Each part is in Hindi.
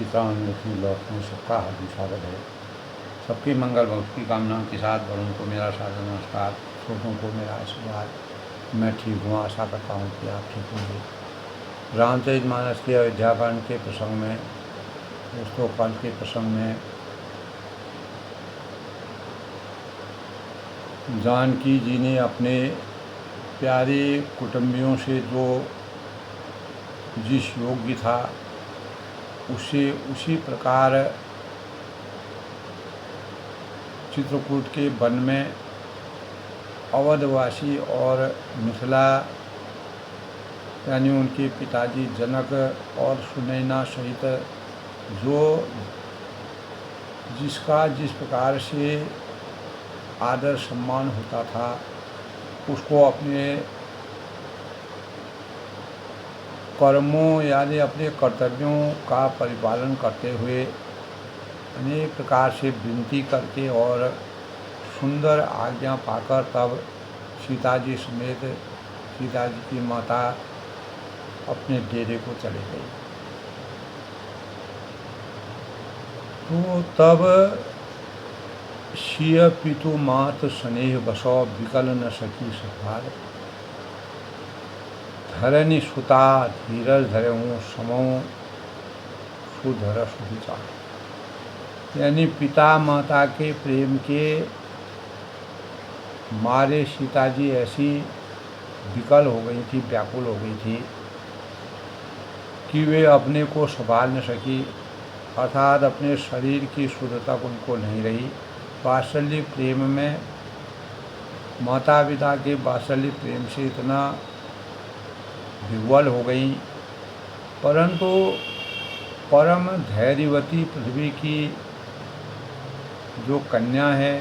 सीताराम लक्ष्मी लौट में सबका हार्दिक स्वागत है। सबके मंगल भक्त की कामनाओं के साथ बड़ों को मेरा सादर नमस्कार, छोटों को मेरा आशीर्वाद। मैं ठीक हूँ, आशा करता हूँ कि आप ठीक होंगे। रामचरितमानस के अयोध्याकांड के प्रसंग में, दोस्तों, कल के प्रसंग में जानकी जी ने अपने प्यारे कुटुंबियों से जो जिस योग्य था उसे उसी प्रकार चित्रकूट के वन में अवधवासी और मिथिला यानी उनके पिताजी जनक और सुनैना सहित जो जिसका जिस प्रकार से आदर सम्मान होता था उसको अपने कर्मों यानी अपने कर्तव्यों का परिपालन करते हुए अनेक प्रकार से विनती करके और सुंदर आज्ञा पाकर तब सीता जी समेत सीता जी की माता अपने डेरे को चले गई। तो तब सिय पितु मात स्नेह बसौ विकल न सकी सभार धरनी सुता धीरज धरऊँ समो सुधर सुविचार। यानी पिता माता के प्रेम के मारे सीता जी ऐसी विकल हो गई थी, व्याकुल हो गई थी कि वे अपने को संभाल न सकी, अर्थात अपने शरीर की शुद्धता उनको नहीं रही। वात्सल्य प्रेम में माता पिता के वात्सल्य प्रेम से इतना विह्वल हो गई, परंतु परम धैर्यवती पृथ्वी की जो कन्या है,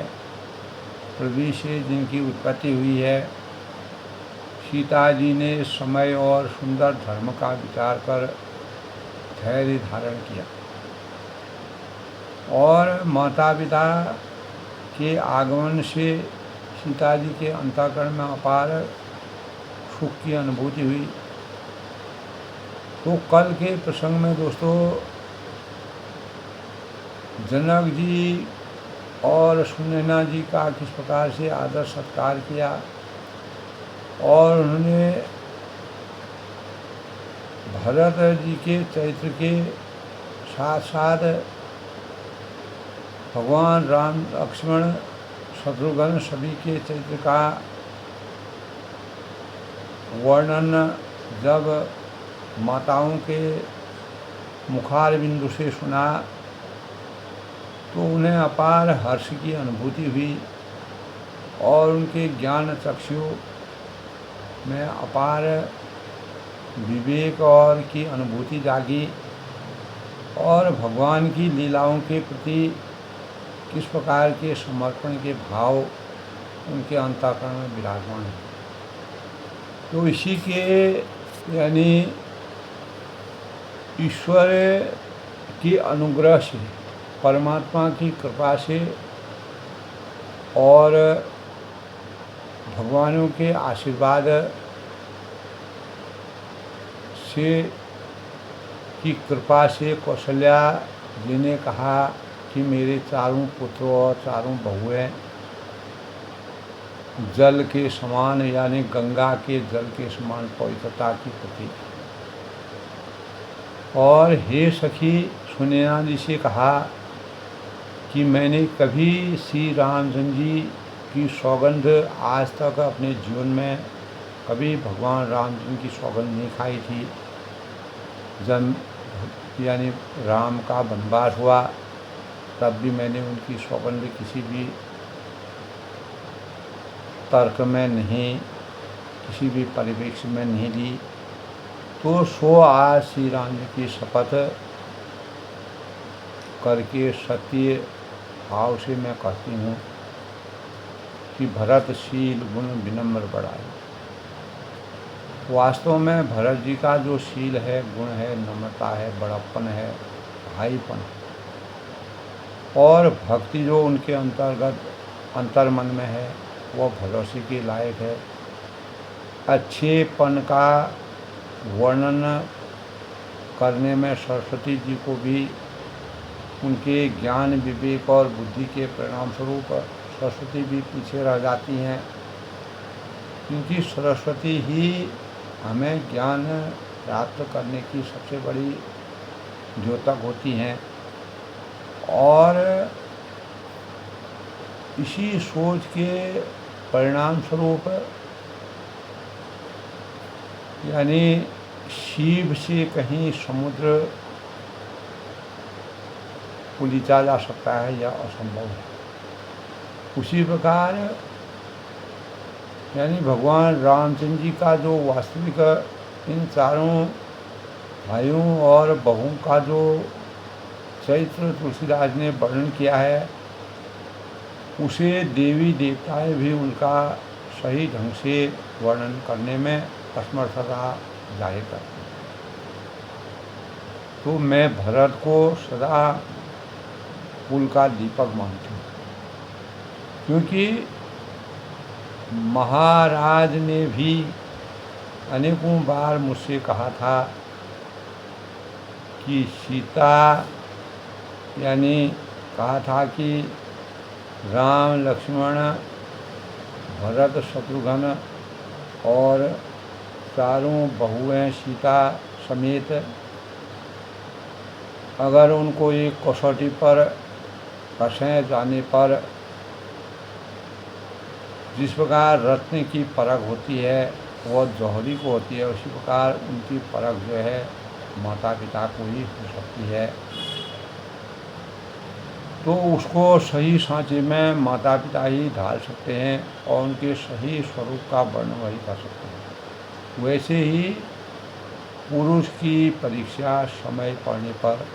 पृथ्वी से जिनकी उत्पत्ति हुई है, सीता जी ने समय और सुंदर धर्म का विचार कर धैर्य धारण किया और माता पिता के आगमन से सीता जी के अंतःकरण में अपार सुख की अनुभूति हुई। तो कल के प्रसंग में दोस्तों जनक जी और सुनैना जी का किस प्रकार से आदर सत्कार किया और उन्होंने भरत जी के चरित्र के साथ साथ भगवान राम लक्ष्मण शत्रुघ्न सभी के चरित्र का वर्णन जब माताओं के मुखार बिंदु से सुना तो उन्हें अपार हर्ष की अनुभूति हुई और उनके ज्ञान चक्षु में अपार विवेक और की अनुभूति जागी और भगवान की लीलाओं के प्रति किस प्रकार के समर्पण के भाव उनके अंतःकरण में विराजमान है। तो इसी के यानी ईश्वर की अनुग्रह से, परमात्मा की कृपा से और भगवानों के आशीर्वाद से की कृपा से कौशल्या जी ने कहा कि मेरे चारों पुत्र और चारों बहुएं जल के समान यानी गंगा के जल के समान पवित्रता की प्रतीक। और हे सखी सुनैना जी से कहा कि मैंने कभी श्री रामचंद्र जी की सौगंध आज तक अपने जीवन में कभी भगवान रामचंद्र की सौगंध नहीं खाई थी। जब यानी राम का वनवास हुआ तब भी मैंने उनकी सौगंध किसी भी तर्क में नहीं, किसी भी परिवेश में नहीं ली। तो सो आज श्री राम जी की शपथ करके सत्य भाव से मैं कहती हूँ कि भरतशील गुण विनम्र बढ़ाए। वास्तव में भरत जी का जो शील है, गुण है, नम्रता है, बड़प्पन है, भाईपन और भक्ति जो उनके अंतर्गत अंतर्मन में है वह भरोसे के लायक है। अच्छेपन का वर्णन करने में सरस्वती जी को भी उनके ज्ञान, विवेक और बुद्धि के परिणाम स्वरूप सरस्वती भी पीछे रह जाती हैं, क्योंकि सरस्वती ही हमें ज्ञान प्राप्त करने की सबसे बड़ी द्योतक होती हैं। और इसी सोच के परिणाम स्वरूप यानी शिव से कहीं समुद्र उलीचा जा सकता है या असंभव है। उसी प्रकार यानी भगवान रामचंद्र जी का जो वास्तविक इन चारों भाइयों और बहुओं का जो चरित्र तुलसीदास ने वर्णन किया है, उसे देवी देवताएं भी उनका सही ढंग से वर्णन करने में असमर्थता जाहिर करते हैं। तो मैं भरत को सदा कुल का दीपक मानती हूँ, क्योंकि महाराज ने भी अनेकों बार मुझसे कहा था कि सीता यानी कहा था कि राम, लक्ष्मण, भरत, शत्रुघ्न और चारों बहुएं सीता समेत अगर उनको एक कसौटी पर कसे जाने पर जिस प्रकार रत्न की परख होती है वह जौहरी को होती है, उसी प्रकार उनकी परख जो है माता पिता को ही हो सकती है। तो उसको सही सांचे में माता पिता ही ढाल सकते हैं और उनके सही स्वरूप का वर्णन वही कर सकते हैं। वैसे ही पुरुष की परीक्षा समय पड़ने पर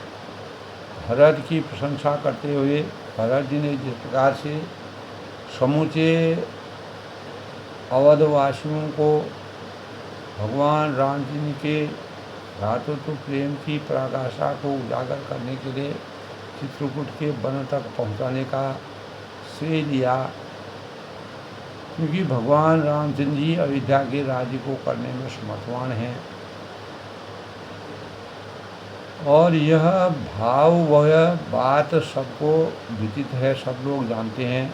भरत की प्रशंसा करते हुए भरत जी ने जिस प्रकार से समूचे अवधवासियों को भगवान राम जी के भ्रातृत्व प्रेम की पराकाष्ठा को उजागर करने के लिए चित्रकूट के वन तक पहुंचाने का श्रेय लिया, क्योंकि भगवान रामचंद्र जी अयोध्या के राज्य को करने में समर्थवान हैं। और यह भाव वह बात सबको विदित है, सब लोग जानते हैं।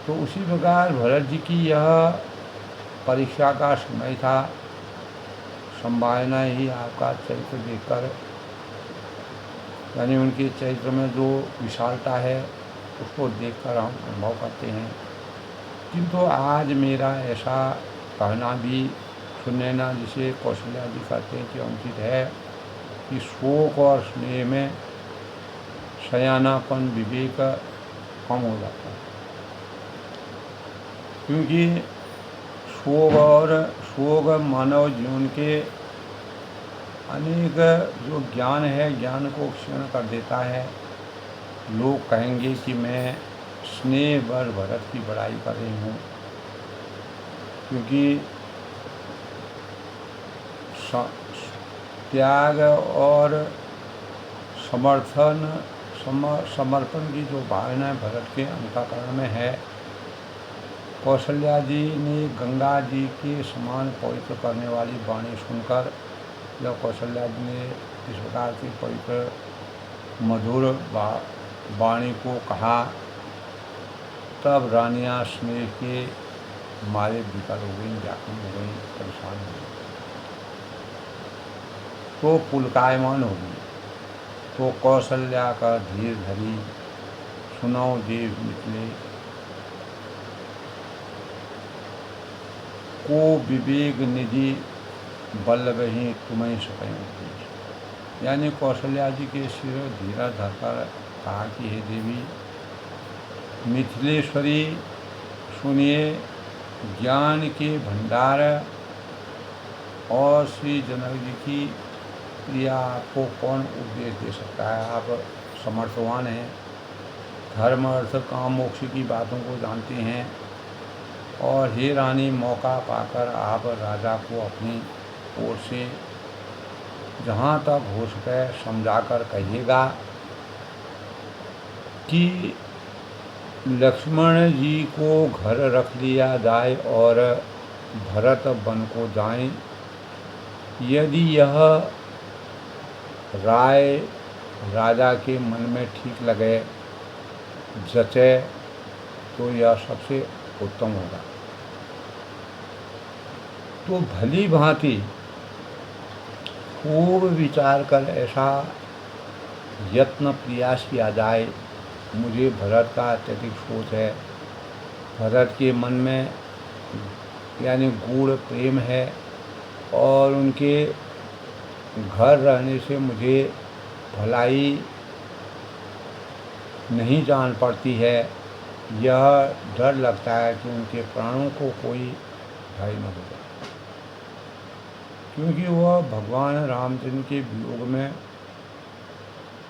तो उसी प्रकार भरत जी की यह परीक्षा का समय था। संभावना ही आपका चरित्र देखकर यानी उनके चरित्र में जो विशालता है उसको देखकर हम अनुभव करते हैं। किंतु आज मेरा ऐसा कहना भी सुनैना जिसे कौशल्या जी कहते हैं कि अनुचित है कि शोक और स्नेह में सयानापन विवेक कम हो जाता है, क्योंकि शोक मानव जीवन के अनेक जो ज्ञान है ज्ञान को क्षीण कर देता है। लोग कहेंगे कि मैं स्नेह वर भरत की बड़ाई कर रही हूँ, क्योंकि त्याग और समर्पण की जो भावना भरत के अंतःकरण में है। कौशल्या जी ने गंगा जी के समान पवित्र करने वाली वाणी सुनकर जब कौशल्या जी ने इस प्रकार की पवित्र मधुर वाणी को कहा, तब रानियां स्नेह के मारे विकल हो गई, व्याकुल हो गई, परेशान हो गई, तो पुलकायमान हो गई। तो कौशल्या का धीर धरी सुनो देव निकले को विवेक निधि बल्लभ ही तुम्हें सकें। यानी कौशल्या जी के सिर धीरा धरकर कहा कि हे देवी मिथिलेश्वरी, सुनिए, ज्ञान के भंडार और श्री जनक जी की प्रिया को कौन उपदेश दे सकता है। आप समर्थवान हैं, धर्म अर्थ काम मोक्ष की बातों को जानते हैं, और हे रानी मौका पाकर आप राजा को अपनी ओर से जहाँ तक हो सके समझाकर कहिएगा कि लक्ष्मण जी को घर रख लिया जाए और भरत वन को जाएं। यदि यह राय राजा के मन में ठीक लगे, जचे, तो यह सबसे उत्तम होगा। तो भली भांति खूब विचार कर ऐसा यत्न प्रयास किया जाए। मुझे भरत का अत्यधिक सोच है। भरत के मन में यानी गूढ़ प्रेम है और उनके घर रहने से मुझे भलाई नहीं जान पड़ती है। यह डर लगता है कि उनके प्राणों को कोई भय न हो जाए, क्योंकि वह भगवान रामचंद्र के वियोग में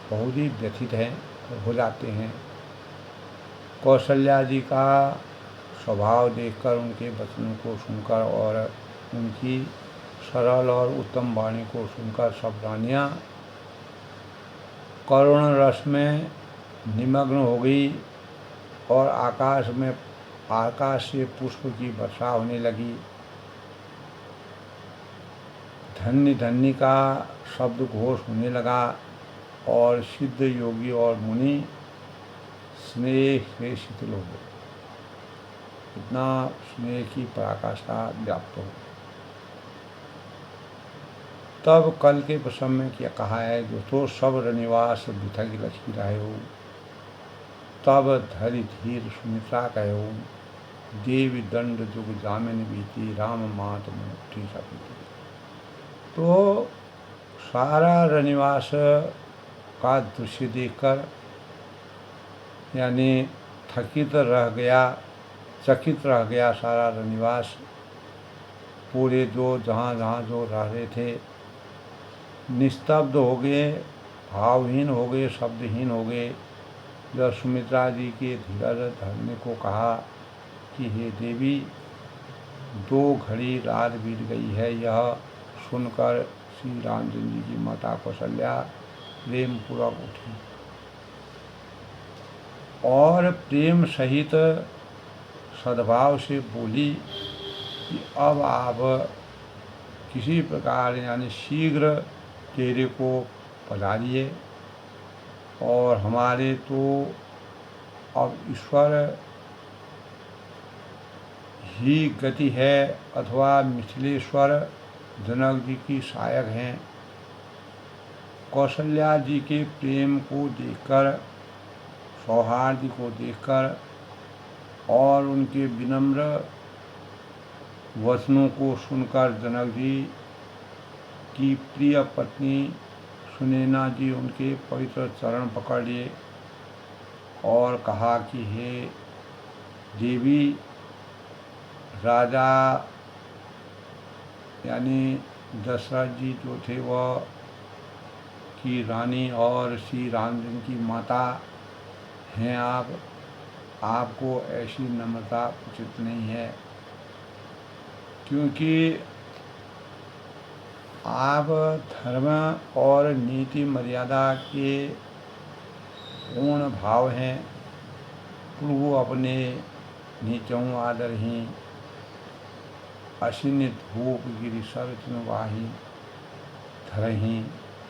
बहुत ही व्यथित हैं हो जाते हैं। कौशल्या जी का स्वभाव देखकर, उनके वचनों को सुनकर और उनकी सरल और उत्तम वाणी को सुनकर सब रानियाँ करुण रस में निमग्न हो गई और आकाश से पुष्प की वर्षा होने लगी। धन्य धन्य का शब्द घोष होने लगा और सिद्ध योगी और मुनि स्नेह से शिथिल हो गए। इतना स्नेह की पराकाष्ठा व्याप्त हो। तब कल के प्रसंग में क्या कहा है, जो तो सब रनिवास बिथक लक्ष्मी रहे हो, तब धरि धीर सुमित्रा कहो, देवी दंड जुग जामिन बीती, राम मात मुठी सपीती। तो सारा रनिवास का दृश्य देखकर यानी चकित रह गया सारा रनिवास। पूरे जो जहाँ जो रह रहे थे निस्तब्ध हो गए, भावहीन हो गए, शब्दहीन हो गए। जब सुमित्रा जी के धीरज धरने को कहा कि हे देवी, 2 घड़ी रात बीत गई है, यह सुनकर श्री रामचंद्र जी की माता कौशल्या प्रेम पूर्वक उठी और प्रेम सहित सद्भाव से बोली कि अब आप किसी प्रकार यानी शीघ्र तेरे को पधारिए और हमारे तो अब ईश्वर ही गति है अथवा मिथिलेश्वर जनक जी की सहायक हैं। कौशल्या जी के प्रेम को देखकर, सौहार्द को देखकर और उनके विनम्र वचनों को सुनकर जनक जी की प्रिय पत्नी सुनैना जी उनके पवित्र चरण पकड़ लिए और कहा कि हे देवी, राजा यानी दशरथ जी जो थे वह की रानी और श्री रामचंद्र की माता हैं आप, आपको ऐसी नम्रता उचित नहीं है, क्योंकि आप धर्म और नीति मर्यादा के पूर्ण भाव हैं। प्रभु अपने नीचों आदरहीन, असिन धूप गिरि सरवाही, धरही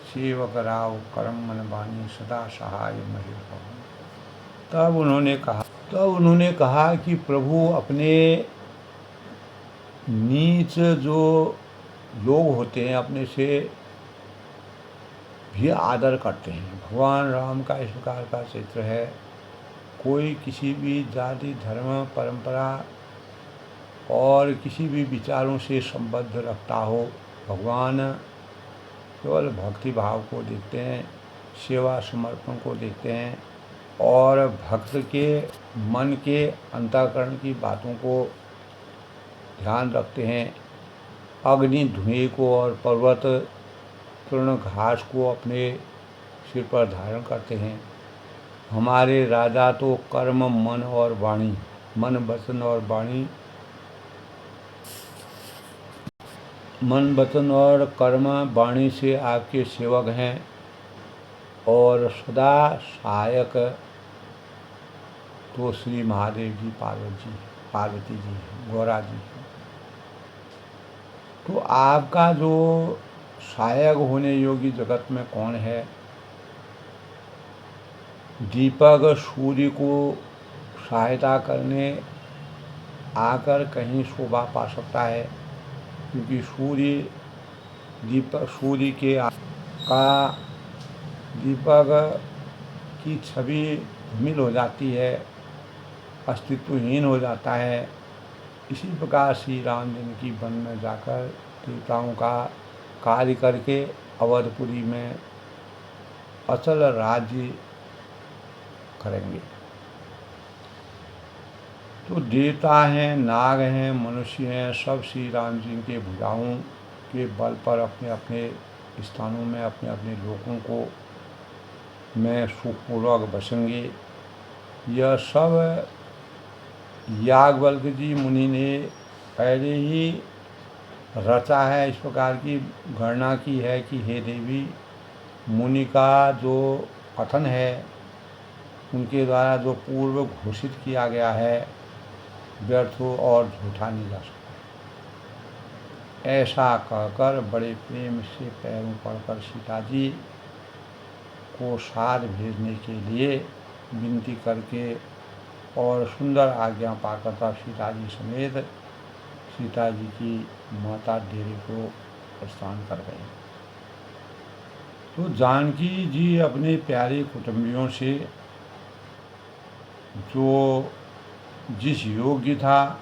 सेवक राव करम मन बानी, सदा सहाय महे भवन। तब उन्होंने कहा कि प्रभु अपने नीच जो लोग होते हैं अपने से भी आदर करते हैं। भगवान राम का इस प्रकार का चरित्र है। कोई किसी भी जाति धर्म परंपरा और किसी भी विचारों से संबद्ध रखता हो, भगवान केवल भक्ति भाव को देखते हैं, सेवा समर्पण को देखते हैं और भक्त के मन के अंतःकरण की बातों को ध्यान रखते हैं। अग्नि धुएं को और पर्वत तृण घास को अपने सिर पर धारण करते हैं। हमारे राजा तो कर्म मन और वाणी, मन वचन और कर्म वाणी से आपके सेवक हैं और सदा सहायक तो श्री महादेव जी, पार्वती जी, गौरा जी। तो आपका जो सहायक होने योग्य जगत में कौन है? दीपक सूर्य को सहायता करने आकर कहीं शोभा पा सकता है, क्योंकि सूर्य के का दीपक की छवि धूमिल हो जाती है, अस्तित्वहीन हो जाता है। इसी प्रकार श्री राम जी वन में जाकर देवताओं का कार्य करके अवधपुरी में अचल राज्य करेंगे। तो देवता हैं, नाग हैं, मनुष्य हैं, सब श्री राम जी के भुजाओं के बल पर अपने अपने स्थानों में अपने अपने लोगों को में सुखपूर्वक बसेंगे। यह सब याज्ञवल्क्य जी मुनि ने पहले ही रचा है। इस प्रकार की गणना की है कि हे देवी, मुनि का जो कथन है, उनके द्वारा जो पूर्व घोषित किया गया है, व्यर्थ और झूठा नहीं जा सकता। ऐसा कहकर बड़े प्रेम से पैरों पड़कर सीता जी को साथ भेजने के लिए विनती करके और सुंदर आज्ञा पाकर तब सीता जी समेत सीता जी की माता डेरे को प्रस्थान कर गए। तो जानकी जी अपने प्यारे कुटुंबियों से जो जिस योग्य था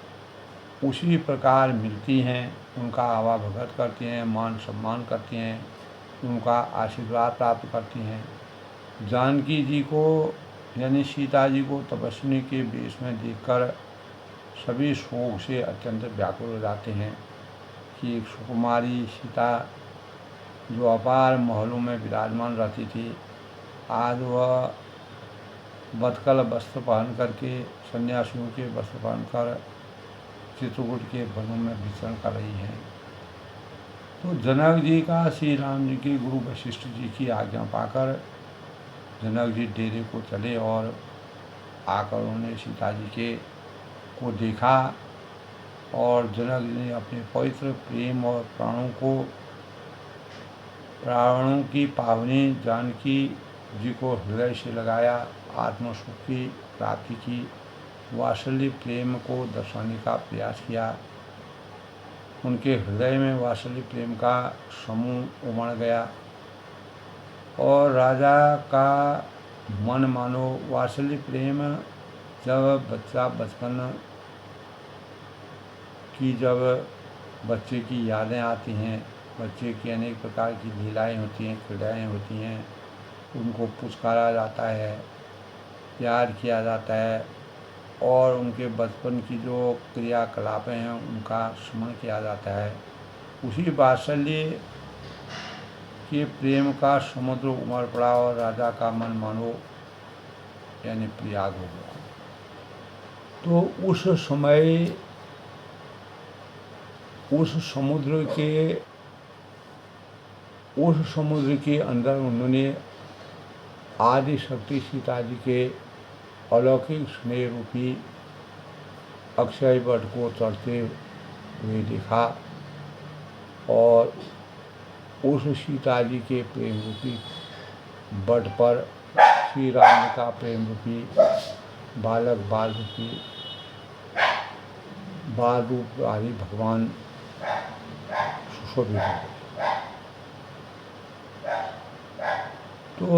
उसी प्रकार मिलती हैं, उनका आवाभगत करती हैं, मान सम्मान करती हैं, उनका आशीर्वाद प्राप्त करती हैं। जानकी जी को यानी सीता जी को तपस्विनी के वेश में देखकर सभी शोक से अत्यंत व्याकुल हो जाते हैं कि एक सुकुमारी सीता जो अपार महलों में विराजमान रहती थी, आज वह बदकल वस्त्र पहन करके, सन्यासियों के वस्त्र पहनकर चित्रकूट के वनों में विचरण कर रही हैं। तो जनक जी का श्री राम जी के गुरु वशिष्ठ जी की आज्ञा पाकर जनक जी डेरे को चले और आकर उन्होंने सीता जी के को देखा और जनक जी ने अपने पवित्र प्रेम और प्राणों की पावनी जानकी जी को हृदय से लगाया, आत्मसुख की प्राप्ति की, वात्सल्य प्रेम को दर्शाने का प्रयास किया। उनके हृदय में वात्सल्य प्रेम का समूह उमड़ गया और राजा का मन मानो वात्सल्य प्रेम जब बच्चा बचपन की जब बच्चे की यादें आती हैं, बच्चे की अनेक प्रकार की लीलाएँ होती हैं, क्रीड़ाएँ होती हैं, उनको पुचकारा जाता है, प्यार किया जाता है और उनके बचपन की जो क्रियाकलापें हैं उनका स्मरण किया जाता है। उसी वात्सल्य के प्रेम का समुद्र उमड़ पड़ा और राजा का मन मानो यानी प्रयाग हो गया। तो उस समुद्र के अंदर उन्होंने आदि शक्ति सीता जी के अलौकिक स्नेह रूपी अक्षय वट को चढ़ते हुए देखा और उस सीता जी के प्रेम रूपी वट पर श्री राम का प्रेम रूपी बाल रूप आदि भगवान सुशोभित हो। तो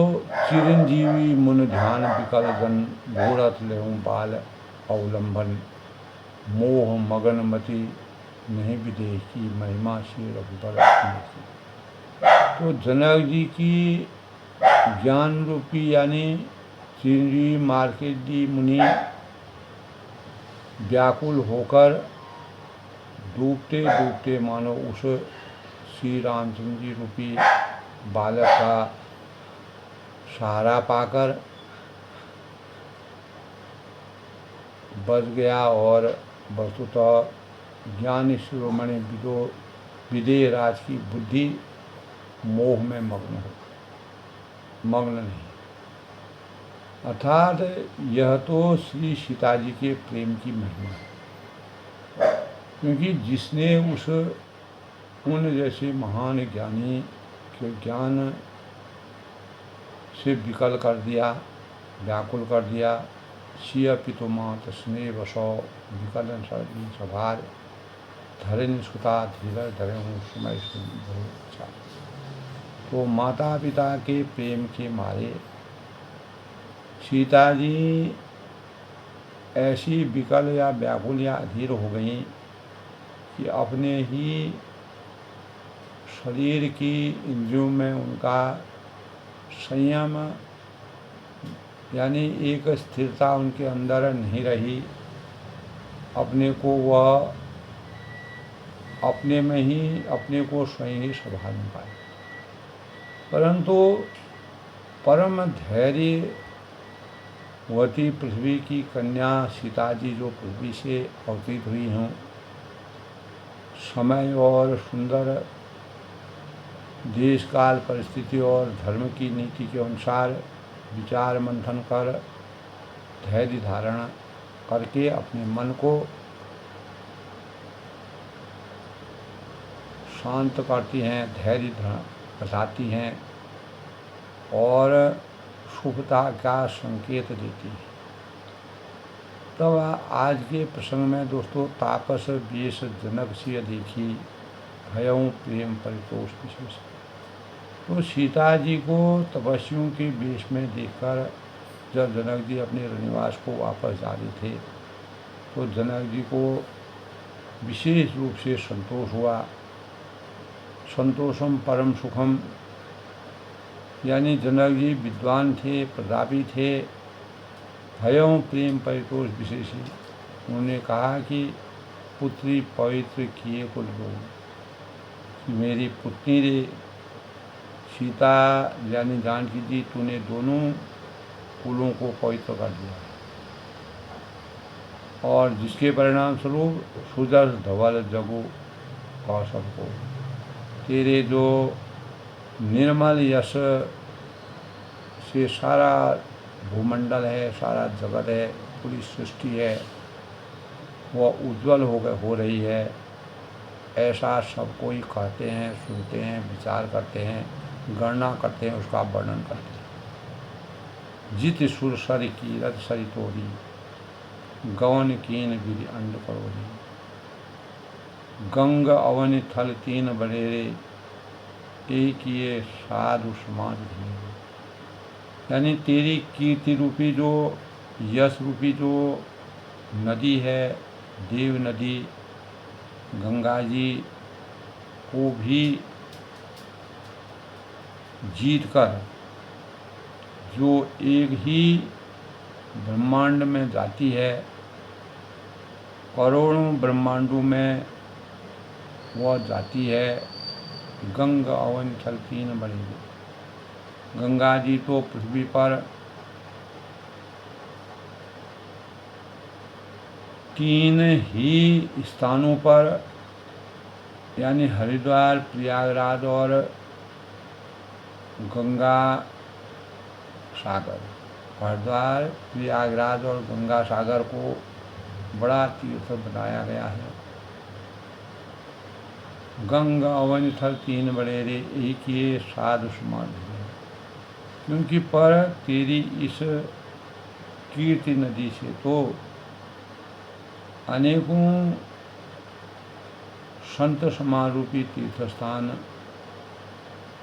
चिरंजीवी मुन ध्यान विकल जन घोड़त लेहूँ बाल अवलंबन मोह मगन मति नहीं विदेह की महिमा श्री रघुबर। तो जनक जी की ज्ञान रूपी यानी चिरंजीवी मार्केट मुनि व्याकुल होकर डूबते डूबते मानो उस श्री रामचंद्र जी रूपी बालक का सहारा पाकर बच गया और वस्तुतः ज्ञानी शिरोमणि विदेह राज की बुद्धि मोह में मग्न नहीं। अर्थात यह तो श्री सीता जी के प्रेम की महिमा है, क्योंकि जिसने उन जैसे महान ज्ञानी के ज्ञान से विकल कर दिया, व्याकुल कर दिया। सिय पितुमात स्नेह वसौ विकलन सर्दी सभार धरण सुता धीरज धरे हूँ समय बहुत अच्छा। तो माता पिता के प्रेम के मारे सीता जी ऐसी विकल या व्याकुल या अधीर हो गई कि अपने ही शरीर की इंद्रियों में उनका संयम यानी एक स्थिरता उनके अंदर नहीं रही। अपने को वह अपने में ही अपने को स्वयं ही संभाल नहीं पाए। परंतु परम धैर्यवती पृथ्वी की कन्या सीता जी जो पृथ्वी से अवतीत हुई हों, समय और सुंदर देश काल परिस्थिति और धर्म की नीति के अनुसार विचार मंथन कर धैर्य धारण करके अपने मन को शांत करती हैं, धैर्य बताती हैं और शुभता का संकेत देती है। तब आज के प्रसंग में दोस्तों तापस वेश जनक सिय देखी भयऊ प्रेम परितोष विशेष। तो सीता जी को तपस्वियों के वेश में देखकर जब जनक जी अपने रनिवास को वापस जा रहे थे तो जनक जी को विशेष रूप से संतोष हुआ। संतोषम परम सुखम, यानी जनक जी विद्वान थे, प्रतापी थे, भयं प्रेम परितोष विशेषी। उन्होंने कहा कि पुत्री पवित्र किए कुल लोग, मेरी पुत्री रे सीता यानी जानकी जी तूने दोनों कुलों को पवित्र कर दिया और जिसके परिणाम स्वरूप सुदर्श धवल जगु कौशल को तेरे जो निर्मल यश से सारा भूमंडल है, सारा जगत है, पूरी सृष्टि है वह उज्जवल हो रही है। ऐसा सब कोई कहते हैं, सुनते हैं, विचार करते हैं, गणना करते हैं, उसका वर्णन करते हैं। जित सुर सर की रथ सरी तोरी गवन कीन गिरि अंड करोरी गंग अवन थल तीन बड़ेरे एक ये साधु समाज धीरे। यानी तेरी कीर्ति रूपी जो यश रूपी जो नदी है, देव नदी गंगा जी को भी जीत कर जो एक ही ब्रह्मांड में जाती है, करोड़ों ब्रह्मांडों में वह जाती है। गंग अवन थल तीन बड़ेरे, गंगा जी तो पृथ्वी पर तीन ही स्थानों पर यानी हरिद्वार, प्रयागराज और गंगा सागर, हरिद्वार, प्रयागराज और गंगा सागर को बड़ा तीर्थ बनाया गया है। गंगा अवन थल तीन बड़ेरे एक ये साधु समाज है, क्योंकि पर तेरी इस कीर्ति नदी से तो अनेकों संत समारूपी तीर्थस्थान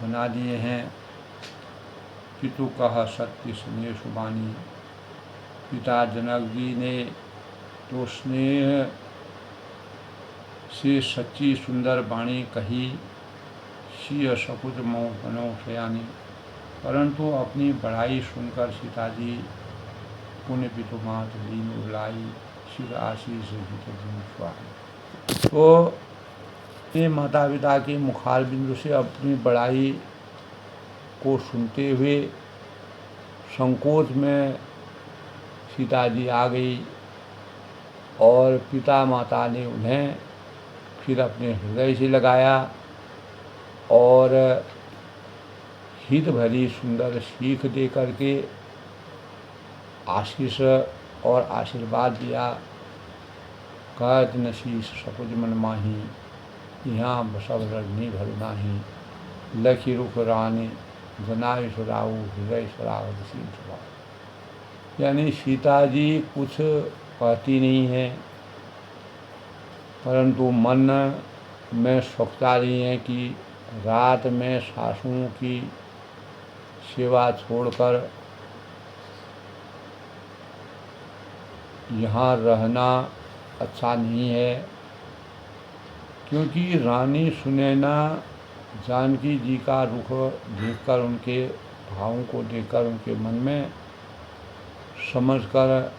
बना दिए हैं। पितु कह सत्य स्नेह सुबानी, पिता जनक जी ने तो स्नेह से सच्ची सुंदर वाणी कही। सिय सकुच मोह बनो सयानी, परंतु अपनी बढ़ाई सुनकर सीता जी पुण्य पितुमात लीन उलाई शिव आशीष स्वाहा। तो ये माता पिता के मुखार बिंदु से अपनी बढ़ाई को सुनते हुए संकोच में सीता जी आ गई और पिता माता ने उन्हें फिर अपने हृदय से लगाया और हित भरी सुंदर सीख दे करके आशीष और आशीर्वाद दिया। कहत नशीस सकुज मन माही, यहाँ सब रजनी भर नाही, लखी रुख रानी जनाय सुराऊ हृदय सुराव दसीन सुराव। यानी सीता जी कुछ कहती नहीं है, परंतु मन में सोचता रही हैं कि रात में सासुओं की सेवा छोड़कर यहाँ रहना अच्छा नहीं है, क्योंकि रानी सुनैना जानकी जी का रुख देखकर, उनके भावों को देखकर, उनके मन में समझकर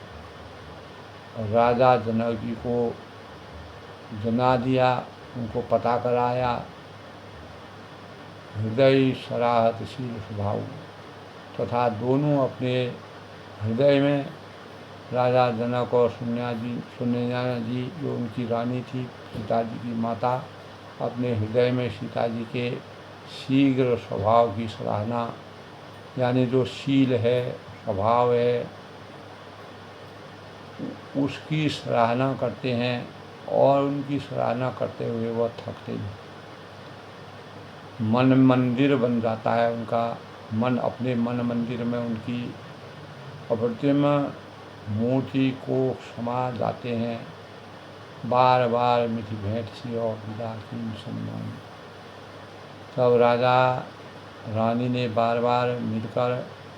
राजा जनक जी को जना दिया, उनको पता कराया। हृदय सराहतशील स्वभाव तथा दोनों अपने हृदय में राजा जनक और सुनैना जी जो उनकी रानी थी, सीता जी की माता, अपने हृदय में सीता जी के शीघ्र स्वभाव की सराहना, यानी जो शील है, स्वभाव है, उसकी सराहना करते हैं और उनकी सराहना करते हुए वह थकते नहीं। मन मंदिर बन जाता है उनका, मन अपने मन मंदिर में उनकी अप्रतिम मूर्ति को समा जाते हैं। बार बार मिठी भेंट सी और विदा की सम्मान। तब राजा रानी ने बार बार मिलकर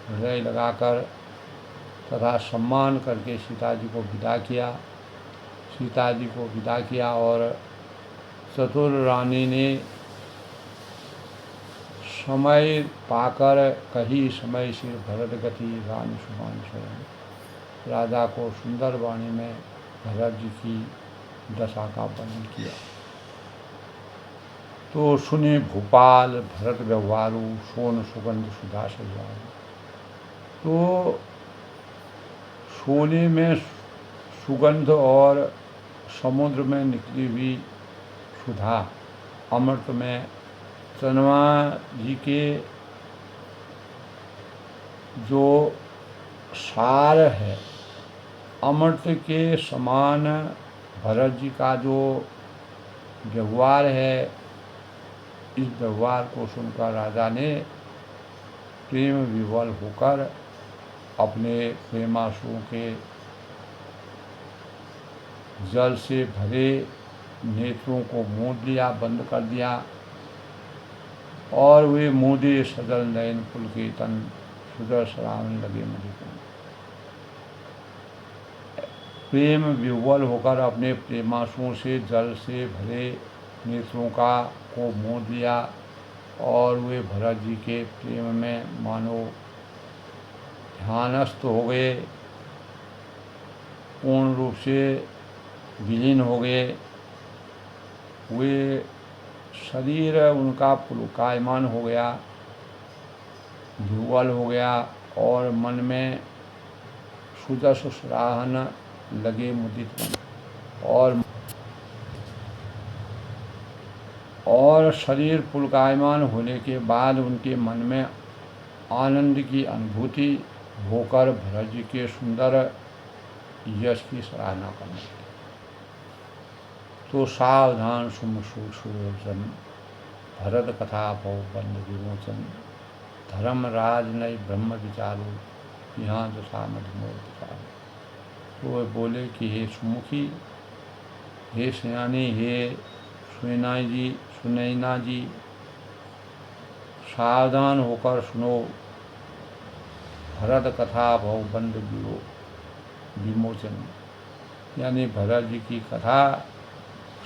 हृदय लगाकर तथा सम्मान करके सीता जी को विदा किया। सीता जी को विदा किया और चतुर रानी ने समय पाकर कही समय सिर भरत गति रानी सुमान स्वयं। राजा को सुंदर वाणी में भरत जी की दशा का वर्णन किया। तो सुने भोपाल भरत व्यवहारू सोन सुगंध सुधा सजारू। तो सोने में सुगंध और समुद्र में निकली हुई सुधा, अमृत में चंद्रमा जी के जो सार है, अमृत के समान भरत जी का जो व्यवहार है, इस व्यवहार को सुनकर राजा ने प्रेम विवल होकर अपने प्रेमाशुओं के जल से भरे नेत्रों को मूंद लिया, बंद कर दिया और वे मूंदे सजल नयन पुलकेतन सुदर सरावन लगे मधुकुंज। प्रेम विह्वल होकर अपने प्रेमाशुओं से जल से भरे नेत्रों को मूंद लिया और वे भरत जी के प्रेम में मानो ध्यानस्थ हो गए, पूर्ण रूप से विलीन हो गए। वे शरीर उनका पुलकायमान हो गया, विह्वल हो गया और मन में सुजस सराहन लगे मुदित और शरीर पुलकायमान होने के बाद उनके मन में आनंद की अनुभूति होकर भरत जी के सुंदर यश की सराहना करने लगे। तो सावधान सुमसुरोचन भरत कथा भव बंद विमोचन धर्मराज नय ब्रह्म विचारो यहाँ दशा मधुमोर विचारो। तो वे बोले कि हे सुमुखी, हे सयानी, हे सुनैना जी, सावधान होकर सुनो, भरत कथा भव बंद विमोचन, यानी भरत जी की कथा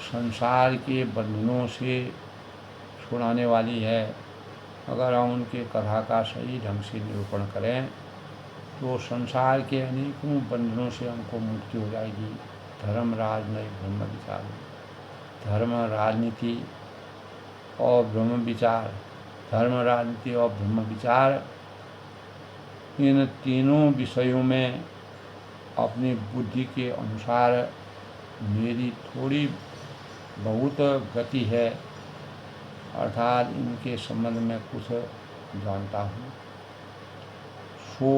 संसार के बंधनों से छुड़ाने वाली है। अगर हम उनके कथा का सही ढंग से निरूपण करें तो संसार के अनेकों बंधनों से हमको मुक्ति हो जाएगी। धर्मराज नय ब्रह्म विचार, धर्म राजनीति और ब्रह्म विचार, धर्म राजनीति और ब्रह्म विचार, इन तीनों विषयों में अपनी बुद्धि के अनुसार मेरी थोड़ी बहुत गति है, अर्थात इनके संबंध में कुछ जानता हूँ। सो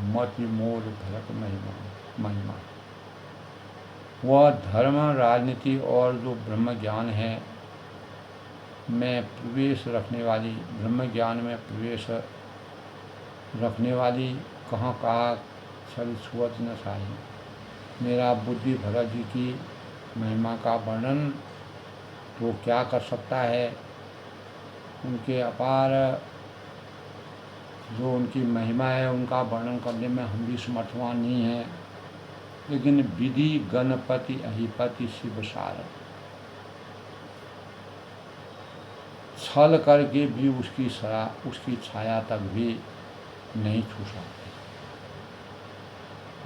मत मोर भरत महिमा। वह धर्म राजनीति और जो ब्रह्म ज्ञान है में प्रवेश रखने वाली, ब्रह्म ज्ञान में प्रवेश रखने वाली कहाँ छल छुअत न साही। मेरा बुद्धि भरत जी की महिमा का वर्णन तो क्या कर सकता है। उनके अपार जो उनकी महिमा है उनका वर्णन करने में हम भी समर्थवान नहीं हैं। लेकिन विधि गणपति अधिपति शिव सार, छल करके भी उसकी छाया तक भी नहीं छू सकते।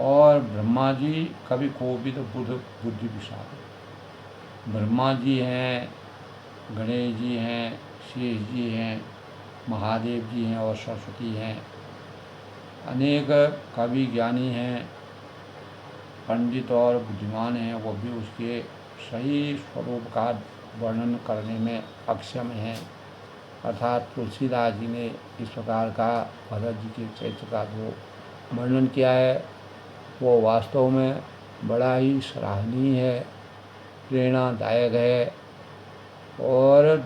और ब्रह्मा जी कवि कोविद बुद्धि विशाल। ब्रह्मा जी हैं, गणेश जी हैं, शेष जी हैं, महादेव जी हैं और सरस्वती हैं। अनेक कवि ज्ञानी हैं, पंडित और बुद्धिमान हैं, वो भी उसके सही स्वरूप का वर्णन करने में अक्षम हैं। अर्थात तुलसीदास जी ने इस प्रकार का भरत जी के चरित्र का जो वर्णन किया है वो वास्तव में बड़ा ही सराहनीय है, प्रेरणादायक है। और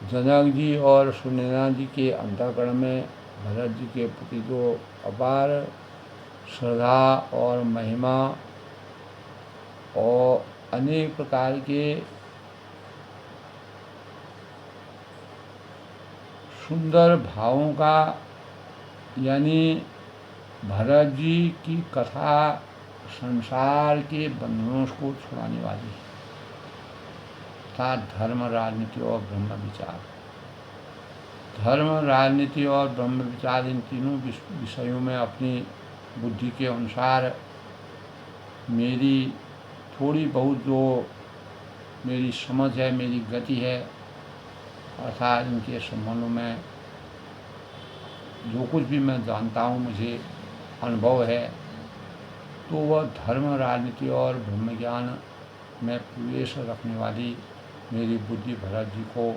जनक जी और सुनैना जी के अंतःकरण में भरत जी के प्रति जो अपार श्रद्धा और महिमा और अनेक प्रकार के सुंदर भावों का, यानी भरत जी की कथा संसार के बंधनों को छुड़ाने वाली है। अर्थात धर्म, राजनीति और ब्रह्म विचार। धर्म, राजनीति और ब्रह्म विचार, इन तीनों विषयों में अपनी बुद्धि के अनुसार मेरी थोड़ी बहुत जो मेरी समझ है, मेरी गति है, अर्थात इनके संबंधों में जो कुछ भी मैं जानता हूँ, मुझे अनुभव है, तो वह धर्म, राजनीति और ब्रह्म ज्ञान में प्रवेश रखने वाली मेरी बुद्धि भरत जी को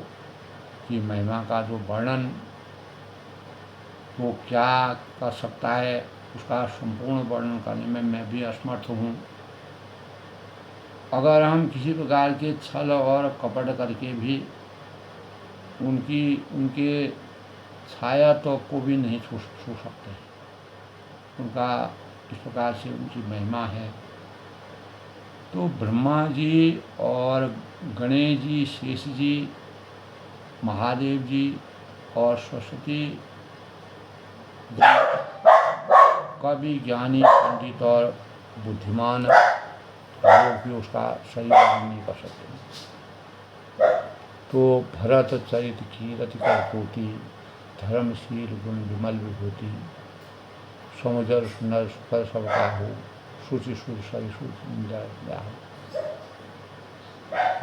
की महिमा का जो वर्णन वो क्या कर सकता है, उसका संपूर्ण वर्णन करने में मैं भी असमर्थ हूँ। अगर हम किसी प्रकार के छल और कपट करके भी उनके छाया तो को भी नहीं छू सकते। उनका इस प्रकार से उनकी महिमा है। तो ब्रह्मा जी और गणेश जी, शेष जी, महादेव जी और सरस्वती कवि, ज्ञानी, पंडित और बुद्धिमान लोग भी उसका सही वर्णन नहीं कर सकते। तो भरत चरित की रति कर कोटि, धर्मशील गुण विमल विभूति, समझर सुनर सुखर सब काहू, सूचि सुर सरि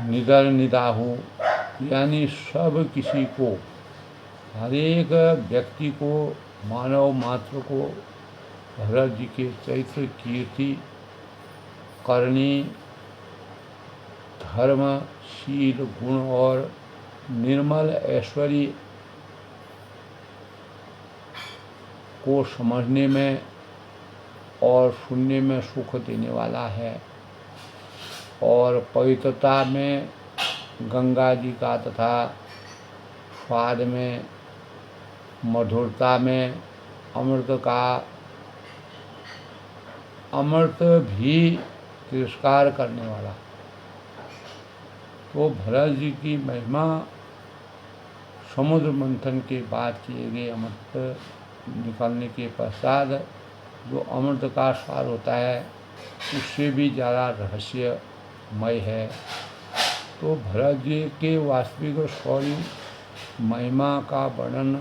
निदर निदाहू, यानी सब किसी को, हर एक व्यक्ति को, मानव मात्र को भरत जी के चरित्र कीर्ति करनी, धर्म, शील, गुण और निर्मल ऐश्वर्य को समझने में और सुनने में सुख देने वाला है। और पवित्रता में गंगा जी का तथा स्वाद में, मधुरता में अमृत भी तिरस्कार करने वाला। तो भरत जी की महिमा समुद्र मंथन के बाद किए गए अमृत निकलने के पश्चात जो अमृत का सार होता है उससे भी ज़्यादा रहस्यमय है। तो भरत जी के वास्तविक शौर्य महिमा का वर्णन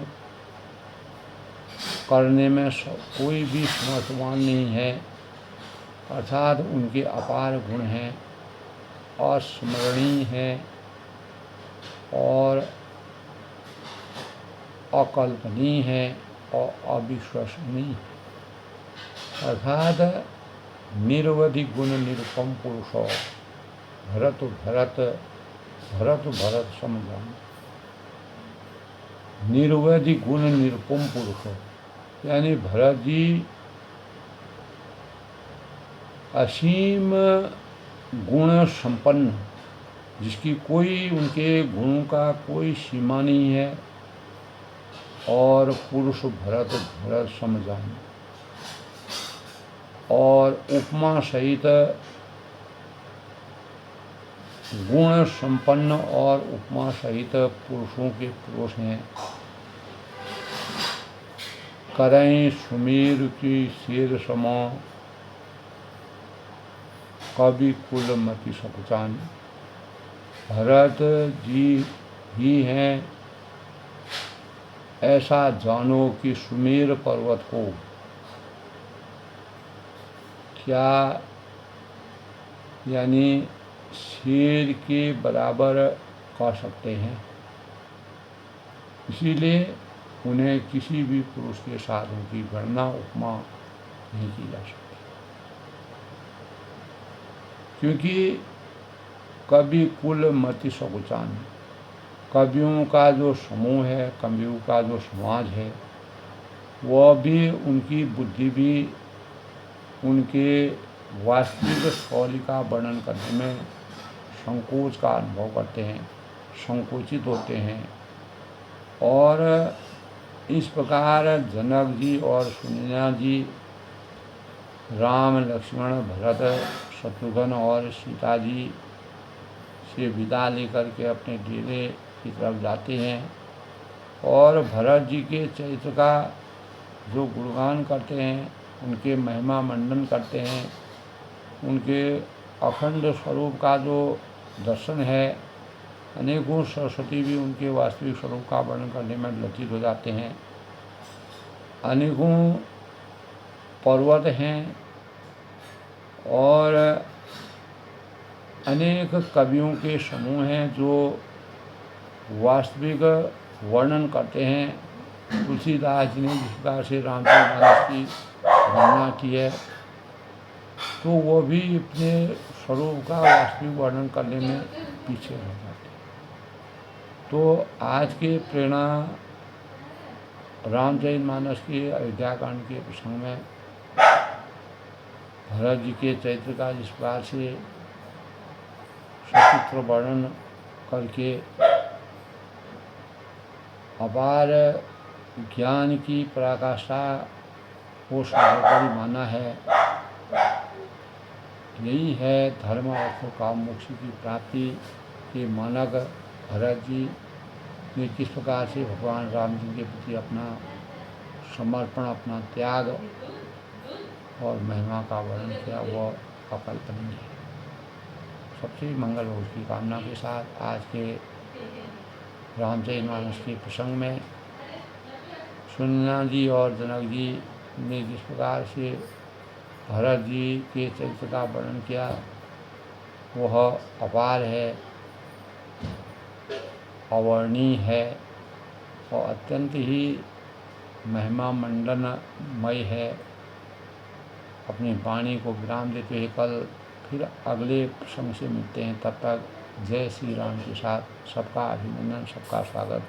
करने में कोई भी समर्थवान नहीं है। अर्थात उनके अपार गुण हैं, अस्मरणीय हैं और अकल्पनीय हैं और अविश्वसनीय। अर्थात निरवधि गुण निरुपम पुरुषो भरत समझान। निरवधि गुण निरुपम पुरुषो, यानी भरत जी असीम गुण संपन्न, जिसकी कोई, उनके गुणों का कोई सीमा नहीं है। और पुरुष भरत समझान, और उपमा सहित गुण संपन्न और उपमा सहित पुरुषों के पुरुष हैं। करें सुमेर की शेर समा, कवि कुल मति सकुचान। भरत जी ही हैं ऐसा जानो कि सुमेर पर्वत को क्या यानी शेर के बराबर कर सकते हैं। इसीलिए उन्हें किसी भी पुरुष के साथ उनकी गणना उपमा नहीं की जा सकती, क्योंकि कवि कुल मति सकुचान, कवियों का जो समूह है, कवियों का जो समाज है, वह भी उनकी बुद्धि भी उनके वास्तविक शौर्य का वर्णन करने में संकोच का अनुभव करते हैं, संकोचित होते हैं। और इस प्रकार जनक जी और सुनैना जी राम लक्ष्मण भरत शत्रुघ्न और सीता जी से विदा लेकर के अपने डेरे की तरफ जाते हैं और भरत जी के चरित्र का जो गुणगान करते हैं, उनके महिमा मंडन करते हैं, उनके अखंड स्वरूप का जो दर्शन है। अनेकों सरस्वती भी उनके वास्तविक स्वरूप का वर्णन करने में लज्जित हो जाते हैं। अनेकों पर्वत हैं और अनेक कवियों के समूह हैं जो वास्तविक वर्णन करते हैं। तुलसीदास जी ने जिस प्रकार से रामचरितमानस की वर्णना की है, तो वो भी अपने स्वरूप का वास्तविक वर्णन करने में पीछे रह जाते हैं। तो आज के प्रेरणा रामचरितमानस के अयोध्याकांड के प्रसंग में भरत जी के चरित्र का जिस प्रकार से सचित्र वर्णन करके अपार ज्ञान की पराकाष्ठा को सर्वोपरि माना है। यही है धर्म अर्थ काम मोक्ष की प्राप्ति के मानक भरत जी ने किस प्रकार से भगवान राम जी के प्रति अपना समर्पण, अपना त्याग और महिमा का वर्णन किया, वह अकल्पनीय है। सबसे मंगल हो उसकी कामना के साथ आज के रामचरितमानस के प्रसंग में सुनैना जी और जनक जी ने जिस प्रकार से भरत जी के चरित्र का वर्णन किया, वह अपार है, अवर्णीय है और अत्यंत ही महिमा मंडनमय है। अपनी वाणी को विराम देते हुए कल फिर अगले प्रसंग से मिलते हैं। तब तक जय श्री राम के साथ सबका अभिनंदन, सबका स्वागत।